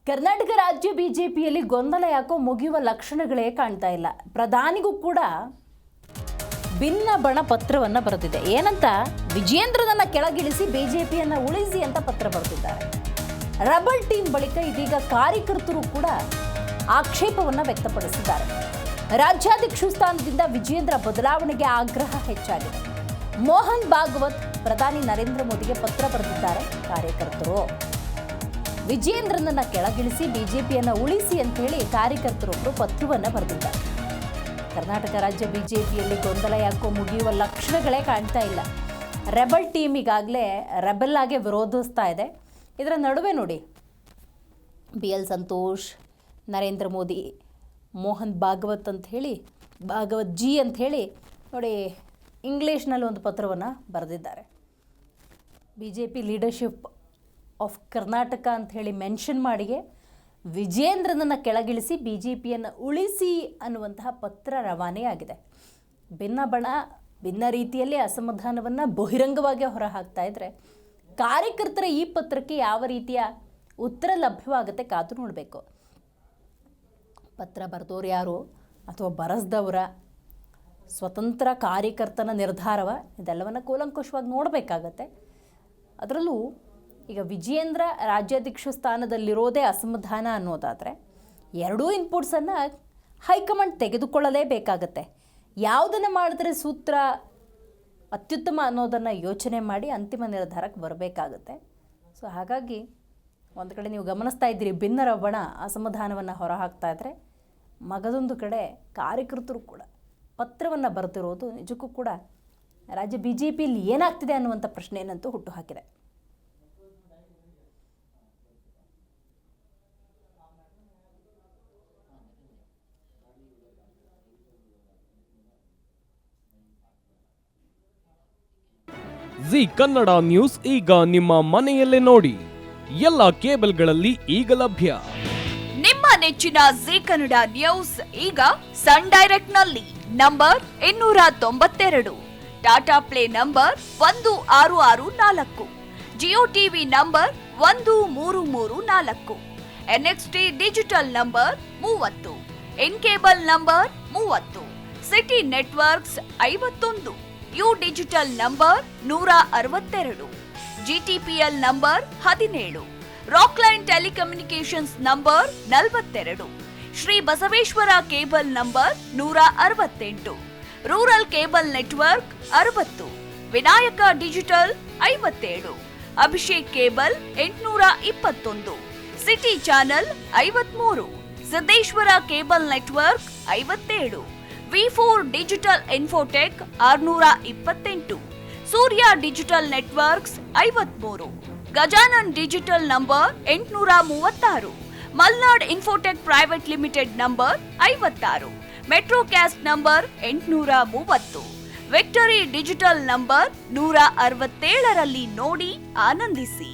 ಕರ್ನಾಟಕ ರಾಜ್ಯ ಬಿಜೆಪಿಯಲ್ಲಿ ಗೊಂದಲ ಯಾಕೋ ಮುಗಿಯುವ ಲಕ್ಷಣಗಳೇ ಕಾಣ್ತಾ ಇಲ್ಲ. ಪ್ರಧಾನಿಗೂ ಕೂಡ ಭಿನ್ನ ಬಣ ಪತ್ರವನ್ನ ಬರೆದಿದೆ. ಏನಂತ? ವಿಜೇಂದ್ರನನ್ನ ಕೆಳಗಿಳಿಸಿ ಬಿಜೆಪಿಯನ್ನ ಉಳಿಸಿ ಅಂತ ಪತ್ರ ಬರೆದಿದ್ದಾರೆ. ರೆಬಲ್ ಟೀಮ್ ಬಳಿಕ ಇದೀಗ ಕಾರ್ಯಕರ್ತರು ಕೂಡ ಆಕ್ಷೇಪವನ್ನ ವ್ಯಕ್ತಪಡಿಸಿದ್ದಾರೆ. ರಾಜ್ಯಾಧ್ಯಕ್ಷ ಸ್ಥಾನದಿಂದ ವಿಜೇಂದ್ರ ಬದಲಾವಣೆಗೆ ಆಗ್ರಹ ಹೆಚ್ಚಾಗಿದೆ. ಮೋಹನ್ ಭಾಗವತ್ ಪ್ರಧಾನಿ ನರೇಂದ್ರ ಮೋದಿಗೆ ಪತ್ರ ಬರೆದಿದ್ದಾರೆ. ಕಾರ್ಯಕರ್ತರು ವಿಜೇಂದ್ರನನ್ನ ಕೆಳಗಿಳಿಸಿ ಬಿಜೆಪಿಯನ್ನ ಉಳಿಸಿ ಅಂತ ಹೇಳಿ ಕಾರ್ಯಕರ್ತರೊಬ್ಬರು ಪತ್ರವನ್ನ ಬರೆದಿದ್ದಾರೆ. ಕರ್ನಾಟಕ ರಾಜ್ಯ ಬಿಜೆಪಿಯಲ್ಲಿ ಗೊಂದಲ ಯಾಕೋ ಮುಗಿಯುವ ಲಕ್ಷಣಗಳೇ ಕಾಣ್ತಾ ಇಲ್ಲ. ರೆಬಲ್ ಟೀಮ್ ಈಗಾಗಲೇ ರೆಬಲ್ ಆಗಿ ವಿರೋಧಿಸ್ತಾ ಇದೆ. ಇದರ ನಡುವೆ ನೋಡಿ, BL ಸಂತೋಷ್, ನರೇಂದ್ರ ಮೋದಿ, ಮೋಹನ್ ಭಾಗವತ್ ಅಂತ ಹೇಳಿ, ಭಾಗವತ್ ಜಿ ಅಂತ ಹೇಳಿ ನೋಡಿ ಇಂಗ್ಲೀಷ್ನಲ್ಲಿ ಒಂದು ಪತ್ರವನ್ನು ಬರೆದಿದ್ದಾರೆ. BJP ಲೀಡರ್ಶಿಪ್ ಆಫ್ ಕರ್ನಾಟಕ ಅಂತ ಹೇಳಿ ಮೆನ್ಷನ್ ಮಾಡಿಗೆ ವಿಜೇಂದ್ರನನ್ನು ಕೆಳಗಿಳಿಸಿ BJPಯನ್ನು ಉಳಿಸಿ ಅನ್ನುವಂತಹ ಪತ್ರ ರವಾನೆಯಾಗಿದೆ. ಭಿನ್ನ ಬಣ ಭಿನ್ನ ರೀತಿಯಲ್ಲಿ ಅಸಮಾಧಾನವನ್ನು ಬಹಿರಂಗವಾಗಿ ಹೊರಹಾಕ್ತಾ ಇದ್ದರೆ ಕಾರ್ಯಕರ್ತರ ಈ ಪತ್ರಕ್ಕೆ ಯಾವ ರೀತಿಯ ಉತ್ತರ ಲಭ್ಯವಾಗುತ್ತೆ ಕಾದು ನೋಡಬೇಕು. ಪತ್ರ ಬರೆದವ್ರು ಯಾರು ಅಥವಾ ಬರೆಸ್ದವರ ಸ್ವತಂತ್ರ ಕಾರ್ಯಕರ್ತನ ನಿರ್ಧಾರವ, ಇದೆಲ್ಲವನ್ನು ಕೂಲಂಕುಷವಾಗಿ ನೋಡಬೇಕಾಗತ್ತೆ. ಅದರಲ್ಲೂ ಈಗ ವಿಜೇಂದ್ರ ರಾಜ್ಯಾಧ್ಯಕ್ಷ ಸ್ಥಾನದಲ್ಲಿರೋದೇ ಅಸಮಾಧಾನ ಅನ್ನೋದಾದರೆ ಎರಡೂ ಇನ್ಪುಟ್ಸನ್ನು ಹೈಕಮಾಂಡ್ ತೆಗೆದುಕೊಳ್ಳಲೇಬೇಕಾಗತ್ತೆ. ಯಾವುದನ್ನು ಮಾಡಿದ್ರೆ ಸೂತ್ರ ಅತ್ಯುತ್ತಮ ಅನ್ನೋದನ್ನು ಯೋಚನೆ ಮಾಡಿ ಅಂತಿಮ ನಿರ್ಧಾರಕ್ಕೆ ಬರಬೇಕಾಗತ್ತೆ. ಸೊ ಹಾಗಾಗಿ ಒಂದು ಕಡೆ ನೀವು ಗಮನಿಸ್ತಾ ಇದ್ದೀರಿ, ಭಿನ್ನರ ಬಣ ಅಸಮಾಧಾನವನ್ನು ಹೊರಹಾಕ್ತಾ ಇದ್ದರೆ ಮಗದೊಂದು ಕಡೆ ಕಾರ್ಯಕರ್ತರು ಕೂಡ ಪತ್ರವನ್ನು ಬರೆದಿರೋದು ನಿಜಕ್ಕೂ ಕೂಡ ರಾಜ್ಯ BJPಯಲ್ಲಿ ಏನಾಗ್ತಿದೆ ಅನ್ನುವಂಥ ಪ್ರಶ್ನೆಯನ್ನಂತೂ ಹುಟ್ಟುಹಾಕಿದೆ. ಜಿ ಕನ್ನಡ ನ್ಯೂಸ್ ಈಗ ನಿಮ್ಮ ಮನೆಯಲ್ಲೇ ನೋಡಿ. ಎಲ್ಲ ಕೇಬಲ್ಗಳಲ್ಲಿ ಈಗ ಲಭ್ಯ. ನಿಮ್ಮ ನೆಚ್ಚಿನ ಜಿ ಕನ್ನಡ ನ್ಯೂಸ್ ಈಗ ಸನ್ ಡೈರೆಕ್ಟ್ ನಲ್ಲಿ number 292, Tata play number 1664, Jio TV number 1334, NXT digital number 30, in cable number 30, city networks 51, U digital number 162, GTPL number 17, Rockline telecommunications number 42, Shri Basaveshwara cable number 168, rural cable network 60, Vinayaka digital 57, Abhishek cable 821, city channel 53, Siddeshwara cable network 57, V4 digital Infotech 628, Surya digital networks 53, Gajanan digital number 836, Malnad infotech private limited number 56, metrocast number 830, victory digital number 167ರಲ್ಲಿ ನೋಡಿ ಆನಂದಿಸಿ.